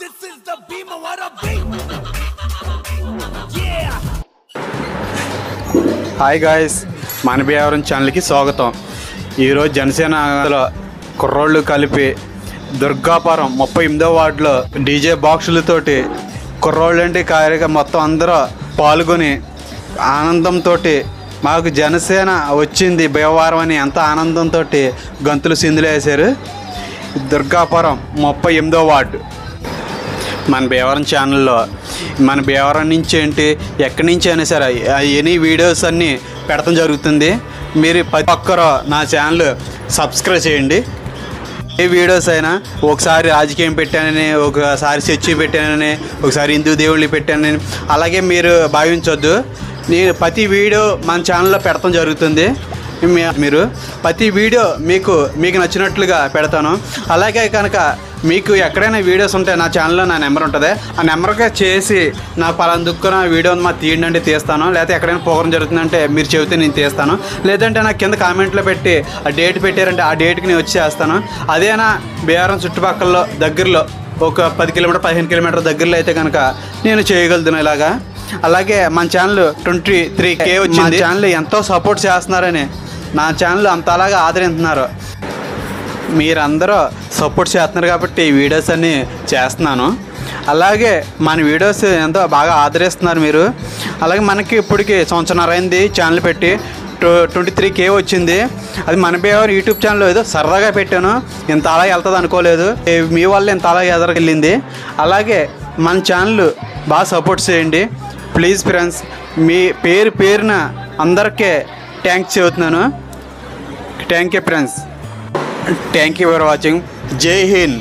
This is the Bhima what a beat. Yeah. Hi guys, మన బిహారం ఛానల్కి స్వాగతం. ఈరోజు జనసేనలో కుర్రోళ్ళు కలిపి దుర్గాపురం 38వ వార్డులో డీజే బాక్సులతోటి కుర్రోళ్ళంటి కార్యక్రమం మొత్తం అందరూ పాల్గొని ఆనందంతో మాకు జనసేన వచ్చింది భీమవరం అని ఎంత ఆనందంతో గంతులు సిందులు వేశారు. దుర్గాపురం 38వ వార్డు మన భీమవరం ఛానల్లో మన భీమవరం నుంచి ఏంటి ఎక్కడి నుంచి అయినా సరే ఎనీ వీడియోస్ అన్నీ పెడతాం జరుగుతుంది. మీరు ప్రతి ఒక్కరూ నా ఛానల్ సబ్స్క్రైబ్ చేయండి. ఏ వీడియోస్ అయినా ఒకసారి రాజకీయం పెట్టానని, ఒకసారి చర్చి పెట్టానని, ఒకసారి హిందూ దేవుళ్ళు పెట్టానని అలాగే మీరు భావించొద్దు. నేను ప్రతి వీడియో మన ఛానల్లో పెడతాం జరుగుతుంది. మీరు ప్రతి వీడియో మీకు నచ్చినట్లుగా పెడతాను. అలాగే కనుక మీకు ఎక్కడైనా వీడియోస్ ఉంటే నా ఛానల్లో నా నెంబర్ ఉంటుంది. ఆ నెంబర్గా చేసి నా పలానా దుక్కున వీడియోని మా తీయండి అంటే తీస్తాను. లేకపోతే ఎక్కడైనా ప్రోగ్రాం జరుగుతుందంటే మీరు చెబితే నేను తీస్తాను. లేదంటే నాకు కింద కామెంట్లో పెట్టి ఆ డేట్ పెట్టారంటే ఆ డేట్కి నేను వచ్చి చేస్తాను. అదేనా భీమవరం చుట్టుపక్కల దగ్గరలో ఒక 10 కిలోమీటర్ 15 కిలోమీటర్ దగ్గరలో అయితే కనుక నేను చేయగలుగుతాను ఇలాగా. అలాగే మన ఛానల్ 23K వచ్చింది. ఛానల్ ఎంతో సపోర్ట్ చేస్తున్నారని నా ఛానల్ అంతలాగా ఆదరిస్తున్నారు. మీరందరూ సపోర్ట్ చేస్తున్నారు కాబట్టి ఈ వీడియోస్ అన్నీ చేస్తున్నాను. అలాగే మన వీడియోస్ ఎంతో బాగా ఆదరిస్తున్నారు మీరు. అలాగే మనకి ఇప్పటికి సంవత్సరం అయింది ఛానల్ పెట్టి 23K వచ్చింది. అది మన భీమవరం యూట్యూబ్ ఛానల్ ఏదో సరదాగా పెట్టాను. ఇంత అలా వెళ్తుంది అనుకోలేదు. మీ వల్ల ఇంత అలాగే ఎదరికెళ్ళింది. అలాగే మన ఛానల్ బాగా సపోర్ట్ చేయండి ప్లీజ్ ఫ్రెండ్స్. మీ పేరున అందరికీ థ్యాంక్స్ చెబుతున్నాను. Thank you friends. Thank you for watching. జై హింద్.